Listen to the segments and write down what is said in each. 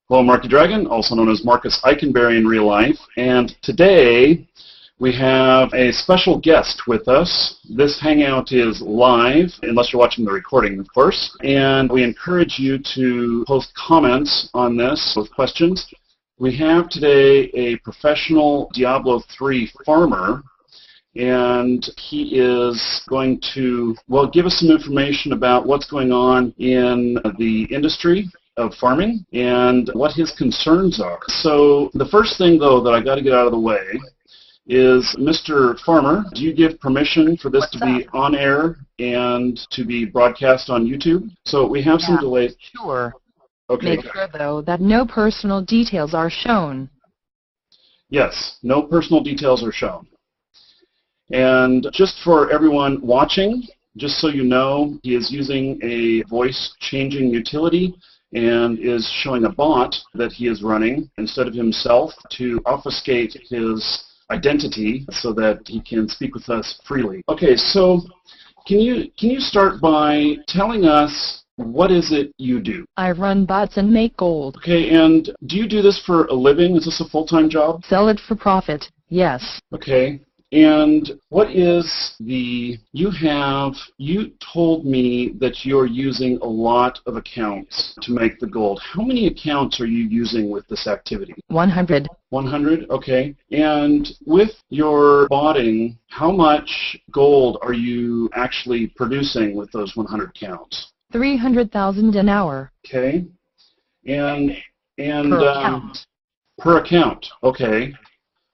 Hello, Marky Dragon, also known as Marcus Eikenberry in real life, and today we have a special guest with us. This hangout is live, unless you're watching the recording, of course, and we encourage you to post comments on this with questions. We have today a professional Diablo III farmer, and he is going to, well, give us some information about what's going on in the industry of farming and what his concerns are. So the first thing, though, that I got to get out of the way is, Mr. Farmer, do you give permission for this to be on air and to be broadcast on YouTube? So we have some delays. Sure. Okay. Make sure, though, that no personal details are shown. Yes, no personal details are shown. And just for everyone watching, just so you know, he is using a voice-changing utility and is showing a bot that he is running instead of himself to obfuscate his identity so that he can speak with us freely. Okay, so can you start by telling us what is it you do? I run bots and make gold. Okay, and do you do this for a living? Is this a full-time job? Sell it for profit, yes. Okay. And what is you told me that you're using a lot of accounts to make the gold. How many accounts are you using with this activity? 100. 100, okay. And with your botting, how much gold are you actually producing with those 100 accounts? 300,000 an hour. Okay. And per account. Per account, okay.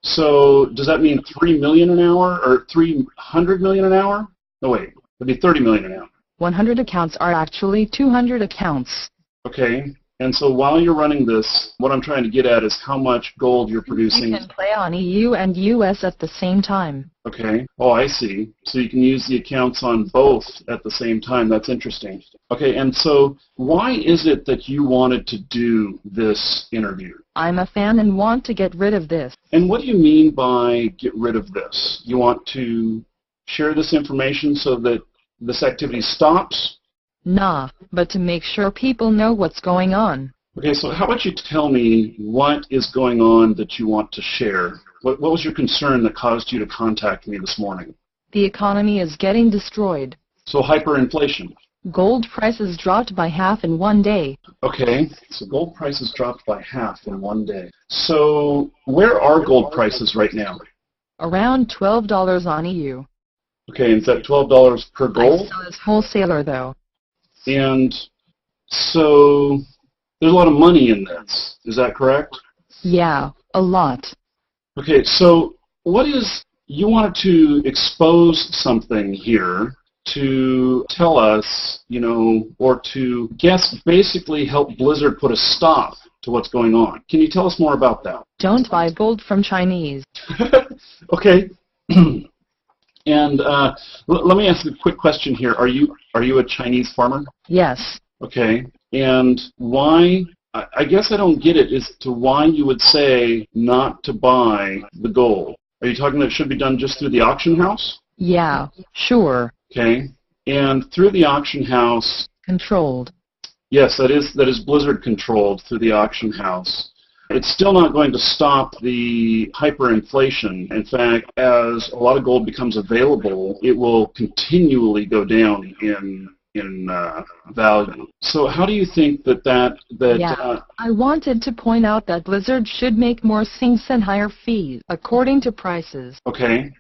So does that mean 3 million an hour or 300 million an hour? No, wait. It'd be 30 million an hour. 100 accounts are actually 200 accounts. Okay. And so while you're running this, what I'm trying to get at is how much gold you're producing. You can play on EU and US at the same time. Okay. Oh, I see. So you can use the accounts on both at the same time. That's interesting. Okay, and so why is it that you wanted to do this interview? I'm a fan and want to get rid of this. And what do you mean by get rid of this? You want to share this information so that this activity stops? Nah, but to make sure people know what's going on. Okay, so how about you tell me what is going on that you want to share? What was your concern that caused you to contact me this morning? The economy is getting destroyed. So hyperinflation. Gold prices dropped by half in one day. Okay, so gold prices dropped by half in one day. So where are gold prices right now? Around $12 on EU. Okay, and is that $12 per gold? I sell as wholesaler, though. And so there's a lot of money in this. Is that correct? Yeah, a lot. Okay, so you wanted to expose something here to tell us, or to basically help Blizzard put a stop to what's going on. Can you tell us more about that? Don't buy gold from Chinese. Okay. And let me ask a quick question here. Are you a Chinese farmer? Yes. Okay. And why, I guess I don't get it as to why you would say not to buy the gold. Are you talking that it should be done just through the auction house? Yeah, sure. Okay. And through the auction house... Controlled. Yes, that is Blizzard controlled through the auction house. It's still not going to stop the hyperinflation. In fact, as a lot of gold becomes available, it will continually go down in value. So how do you think I wanted to point out that Blizzard should make more things and higher fees according to prices. Okay.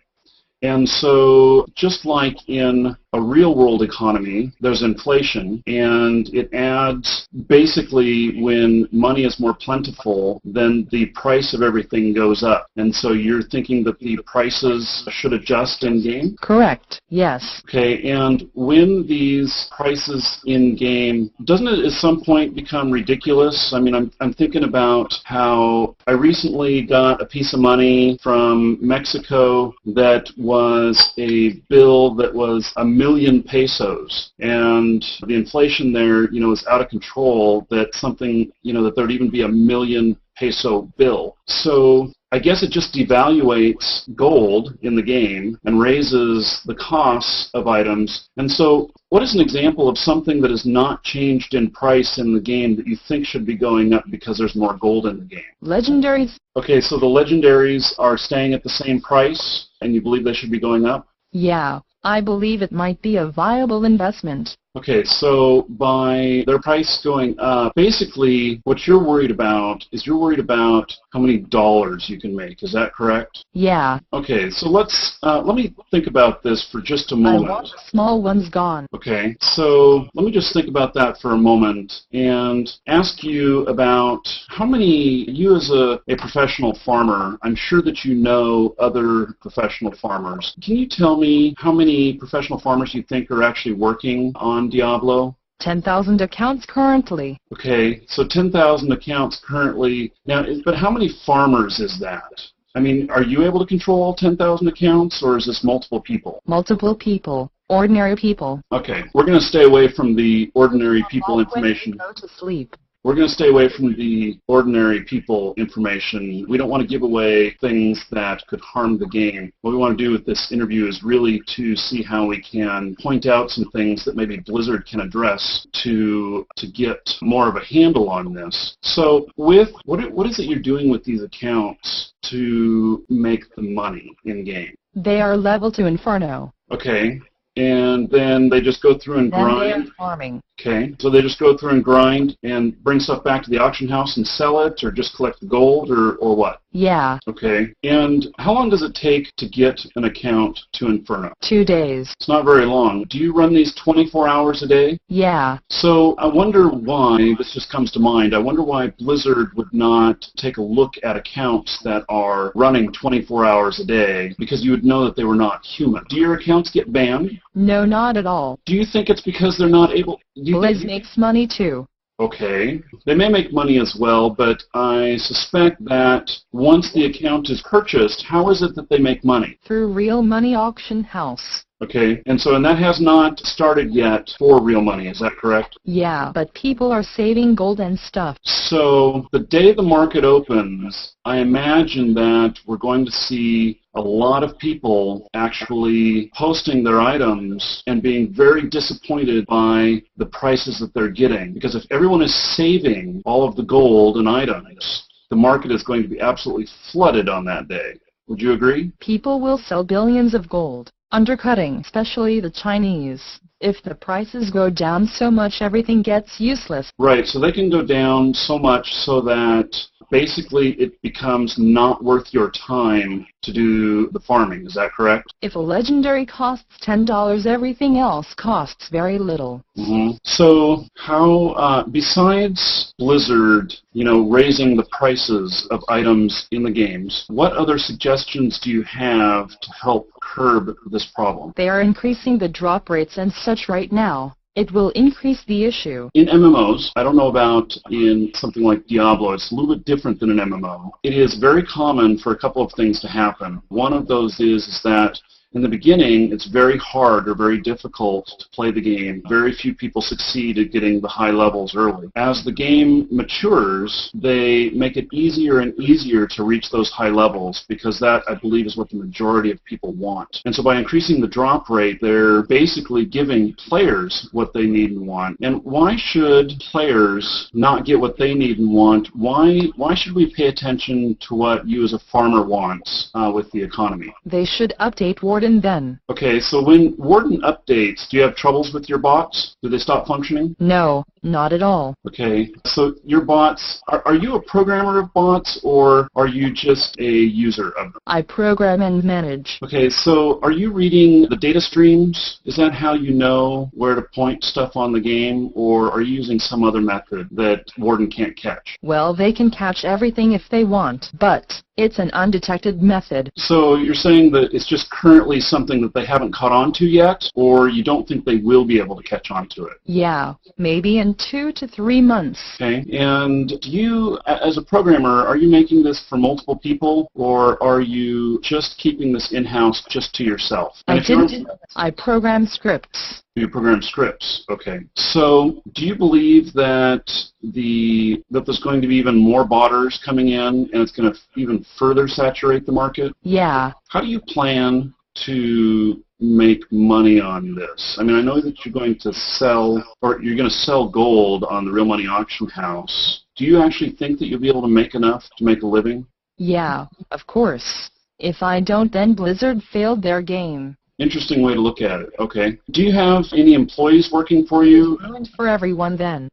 And so just like in a real-world economy, there's inflation, and it adds, basically, when money is more plentiful, then the price of everything goes up. And so you're thinking that the prices should adjust in-game? Correct, yes. Okay, and when these prices in-game, doesn't it at some point become ridiculous? I mean, I'm thinking about how I recently got a piece of money from Mexico that was a bill that was 1,000,000 pesos, and the inflation there, is out of control. That something, that there'd even be a 1,000,000 peso bill. So I guess it just devaluates gold in the game and raises the costs of items. And so what is an example of something that is not changed in price in the game that you think should be going up because there's more gold in the game? Legendaries. Okay, so the legendaries are staying at the same price, and you believe they should be going up? Yeah, I believe it might be a viable investment. Okay, so by their price going up, basically what you're worried about is you're worried about how many dollars you can make. Is that correct? Yeah. Okay, so let me think about this for just a moment. I want the small ones gone. Okay, so let me just think about that for a moment and ask you about how many, you as a professional farmer, I'm sure that you know other professional farmers. Can you tell me how many professional farmers you think are actually working on Diablo? 10,000 accounts currently. Okay, so 10,000 accounts currently. Now, but how many farmers is that? I mean, are you able to control all 10,000 accounts, or is this multiple people? Multiple people. Ordinary people. Okay, we're going to stay away from the ordinary people information. Go to sleep. We're going to stay away from the ordinary people information. We don't want to give away things that could harm the game. What we want to do with this interview is really to see how we can point out some things that maybe Blizzard can address to get more of a handle on this. So with what is it you're doing with these accounts to make the money in-game? They are level to Inferno. Okay. And then they just go through and grind. Then they are farming. Okay, so they just go through and grind and bring stuff back to the auction house and sell it, or just collect the gold, or what? Yeah. Okay, and how long does it take to get an account to Inferno? 2 days. It's not very long. Do you run these 24 hours a day? Yeah. So I wonder why, this just comes to mind, I wonder why Blizzard would not take a look at accounts that are running 24 hours a day, because you would know that they were not human. Do your accounts get banned? No, not at all. Do you think it's because they're not able... Blizz makes money too. Okay. They may make money as well, but I suspect that once the account is purchased, how is it that they make money? Through Real Money Auction House. Okay, and that has not started yet for real money, is that correct? Yeah, but people are saving gold and stuff. So the day the market opens, I imagine that we're going to see a lot of people actually posting their items and being very disappointed by the prices that they're getting. Because if everyone is saving all of the gold and items, the market is going to be absolutely flooded on that day. Would you agree? People will sell billions of gold, undercutting, especially the Chinese. If the prices go down so much, everything gets useless. Right, so they can go down so much so that basically it becomes not worth your time to do the farming. Is that correct? If a legendary costs $10, everything else costs very little. Mm-hmm. So how, besides Blizzard, raising the prices of items in the games, what other suggestions do you have to help curb this problem? They are increasing the drop rates and such right now. It will increase the issue. In MMOs, I don't know about in something like Diablo, it's a little bit different than an MMO. It is very common for a couple of things to happen. One of those is that in the beginning, it's very hard or very difficult to play the game. Very few people succeed at getting the high levels early. As the game matures, they make it easier and easier to reach those high levels because that, I believe, is what the majority of people want. And so by increasing the drop rate, they're basically giving players what they need and want. And why should players not get what they need and want? Why should we pay attention to what you as a farmer wants with the economy? They should update Warden then. Okay, so when Warden updates, do you have troubles with your bots? Do they stop functioning? No, not at all. Okay, so your bots, are you a programmer of bots or are you just a user of them? I program and manage. Okay, so are you reading the data streams? Is that how you know where to point stuff on the game, or are you using some other method that Warden can't catch? Well, they can catch everything if they want, but it's an undetected method. So you're saying that it's just currently something that they haven't caught on to yet, or you don't think they will be able to catch on to it? Yeah, maybe in 2 to 3 months. Okay, and do you, as a programmer, are you making this for multiple people, or are you just keeping this in-house just to yourself? I program scripts. You program scripts. Okay. So do you believe that there's going to be even more botters coming in and it's going to even further saturate the market? Yeah. How do you plan to make money on this? I mean, I know that you're going to sell gold on the Real Money Auction House. Do you actually think that you'll be able to make enough to make a living? Yeah, of course. If I don't, then Blizzard failed their game. Interesting way to look at it. Okay. Do you have any employees working for you? It's ruined for everyone then.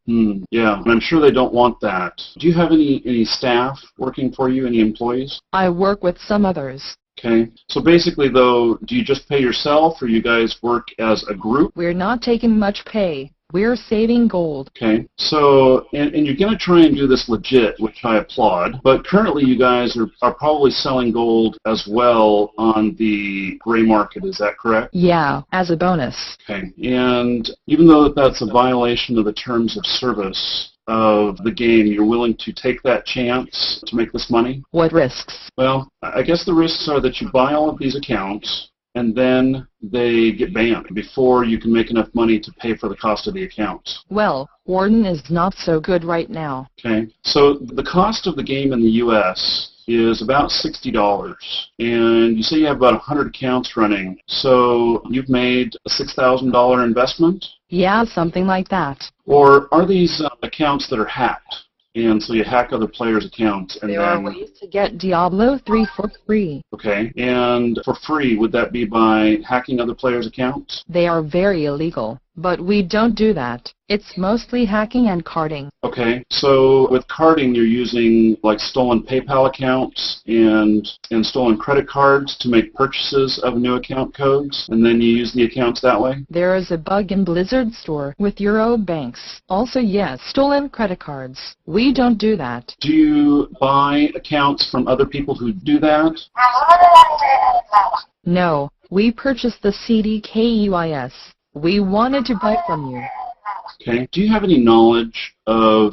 Yeah, and I'm sure they don't want that. Do you have any staff working for you, any employees? I work with some others. Okay. So basically, though, do you just pay yourself, or you guys work as a group? We're not taking much pay. We're saving gold. Okay. So, and you're going to try and do this legit, which I applaud, but currently you guys are probably selling gold as well on the gray market. Is that correct? Yeah, as a bonus. Okay. And even though that's a violation of the terms of service of the game, you're willing to take that chance to make this money? What risks? Well, I guess the risks are that you buy all of these accounts, and then they get banned before you can make enough money to pay for the cost of the accounts. Well, Warden is not so good right now. Okay, so the cost of the game in the U.S. is about $60, and you say you have about 100 accounts running, so you've made a $6,000 investment? Yeah, something like that. Or are these accounts that are hacked? And so you hack other players' accounts, and there are ways to get Diablo 3 for free. Okay, and for free, would that be by hacking other players' accounts? They are very illegal, but we don't do that. It's mostly hacking and carding. Okay, so with carding, you're using like stolen PayPal accounts and stolen credit cards to make purchases of new account codes, and then you use the accounts that way? There is a bug in Blizzard Store with Euro banks. Also, yes, stolen credit cards. We don't do that. Do you buy accounts from other people who do that? No, we purchased the CDKEYS. We wanted to buy from you. Okay. Do you have any knowledge of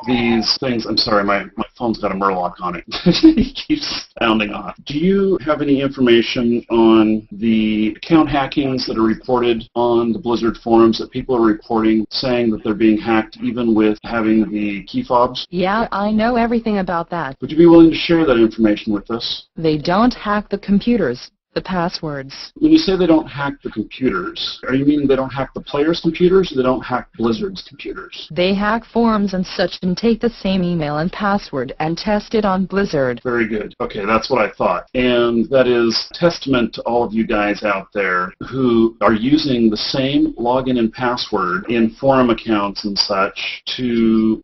these things? I'm sorry, my phone's got a Murloc on it. It keeps sounding off. Do you have any information on the account hackings that are reported on the Blizzard forums, that people are reporting saying that they're being hacked even with having the key fobs? Yeah, I know everything about that. Would you be willing to share that information with us? They don't hack the computers. The passwords. When you say they don't hack the computers, are you meaning they don't hack the players' computers, or they don't hack Blizzard's computers? They hack forums and such and take the same email and password and test it on Blizzard. Very good. Okay, that's what I thought. And that is testament to all of you guys out there who are using the same login and password in forum accounts and such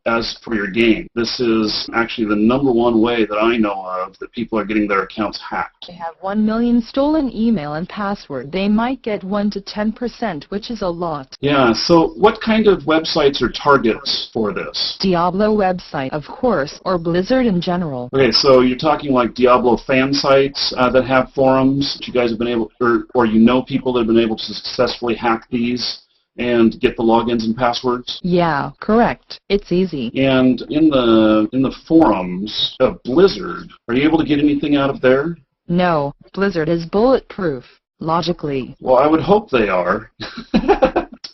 as for your game. This is actually the #1 way that I know of that people are getting their accounts hacked. They have 1 million stolen email and password. They might get 1 to 10%, which is a lot. Yeah, so what kind of websites are targets for this? Diablo website, of course, or Blizzard in general. Okay, so you're talking like Diablo fan sites that have forums that you guys have been able, or you know people that have been able to successfully hack these and get the logins and passwords? Yeah, correct. It's easy. And in the forums of Blizzard, are you able to get anything out of there? No, Blizzard is bulletproof, logically. Well, I would hope they are.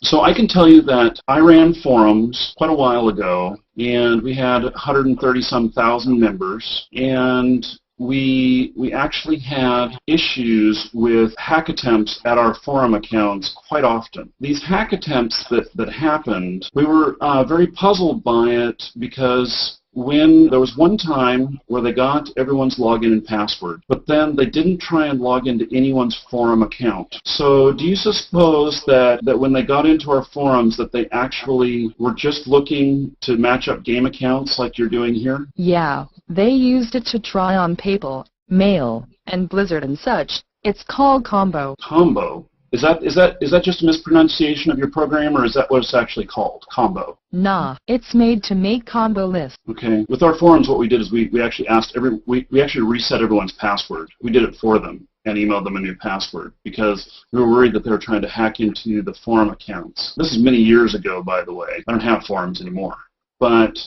So I can tell you that I ran forums quite a while ago, and we had 130-some thousand members, and we actually had issues with hack attempts at our forum accounts quite often. These hack attempts that happened, we were very puzzled by it, because when there was one time where they got everyone's login and password, but then they didn't try and log into anyone's forum account. So do you suppose that when they got into our forums that they actually were just looking to match up game accounts like you're doing here? Yeah, they used it to try on PayPal, Mail, and Blizzard and such. It's called Combo. Combo? Is that just a mispronunciation of your program, or is that what it's actually called? Combo? Nah, it's made to make combo lists. Okay. With our forums, what we did is we actually asked we actually reset everyone's password. We did it for them and emailed them a new password because we were worried that they were trying to hack into the forum accounts. This is many years ago, by the way. I don't have forums anymore. But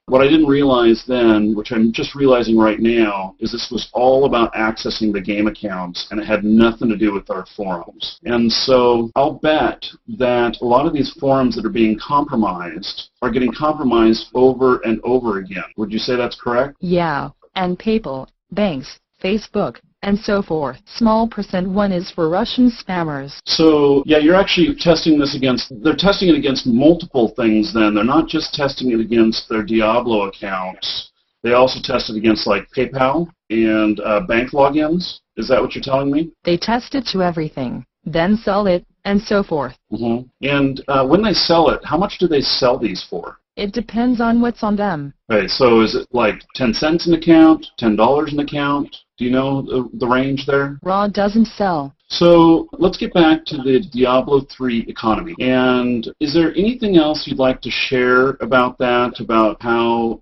What I didn't realize then, which I'm just realizing right now, is this was all about accessing the game accounts, and it had nothing to do with our forums. And so I'll bet that a lot of these forums that are being compromised are getting compromised over and over again. Would you say that's correct? Yeah, and PayPal, banks, Facebook, and so forth. Small %1 is for Russian spammers. So, yeah, you're actually testing this against, they're testing it against multiple things then. They're not just testing it against their Diablo accounts. They also test it against, like, PayPal and bank logins. Is that what you're telling me? They test it to everything, then sell it, and so forth. Mm-hmm. And when they sell it, how much do they sell these for? It depends on what's on them. Okay, so is it like 10 cents an account, $10 an account? Do you know the range there? Raw doesn't sell. So let's get back to the Diablo III economy. And is there anything else you'd like to share about that, about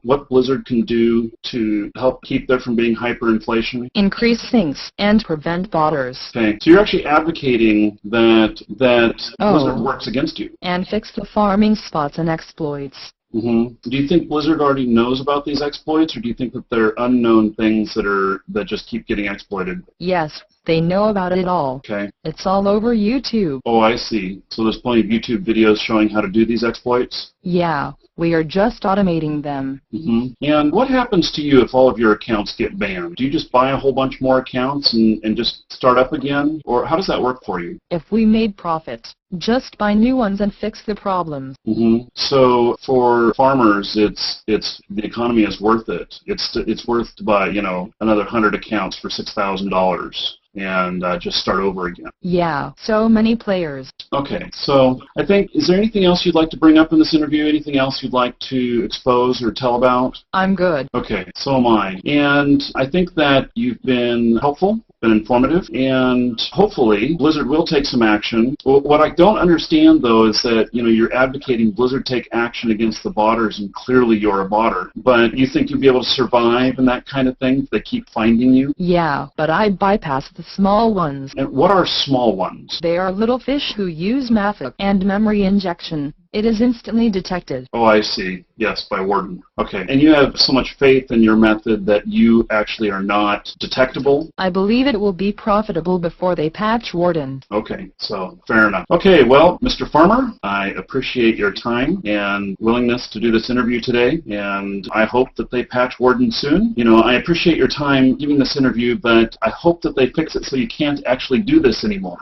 what Blizzard can do to help keep there from being hyperinflation? Increase things and prevent botters. Okay, so you're actually advocating that Blizzard works against you. And fix the farming spots and exploits. Mm-hmm. Do you think Blizzard already knows about these exploits, or do you think that they're unknown things that just keep getting exploited? Yes, they know about it all. Okay. It's all over YouTube. Oh, I see. So there's plenty of YouTube videos showing how to do these exploits? Yeah, we are just automating them. Mm-hmm. And what happens to you if all of your accounts get banned? Do you just buy a whole bunch more accounts and just start up again? Or how does that work for you? If we made profit, just buy new ones and fix the problems. Mm-hmm. So for farmers, the economy is worth it. It's worth to buy, another 100 accounts for $6,000 and just start over again. Yeah, so many players. Okay, so I think, is there anything else you'd like to bring up in this interview? Anything else you'd like to expose or tell about? I'm good. Okay, so am I. And I think that you've been helpful, been informative, and hopefully Blizzard will take some action. What I don't understand, though, is that, you're advocating Blizzard take action against the botters, and clearly you're a botter. But you think you'll be able to survive and that kind of thing if they keep finding you? Yeah, but I bypass the small ones. And what are small ones? They are little fish who use math and memory injection. It is instantly detected. Oh, I see. Yes, by Warden. Okay. And you have so much faith in your method that you actually are not detectable? I believe it will be profitable before they patch Warden. Okay, so fair enough. Okay, well, Mr. Farmer, I appreciate your time and willingness to do this interview today, and I hope that they patch Warden soon. I appreciate your time giving this interview, but I hope that they fix it so you can't actually do this anymore.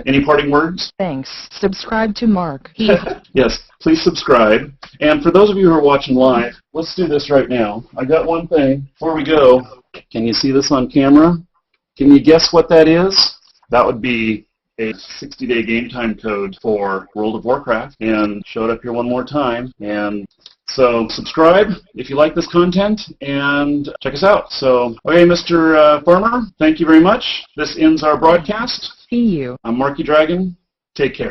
Any parting words? Thanks. Subscribe to Mark. Yes, please subscribe. And for those of you who are watching live, let's do this right now. I got one thing. Before we go, can you see this on camera? Can you guess what that is? That would be a 60-day game time code for World of Warcraft, and show it up here one more time. And so subscribe if you like this content, and check us out. So, okay, Mr. Farmer, thank you very much. This ends our broadcast. See you. I'm Marky Dragon. Take care.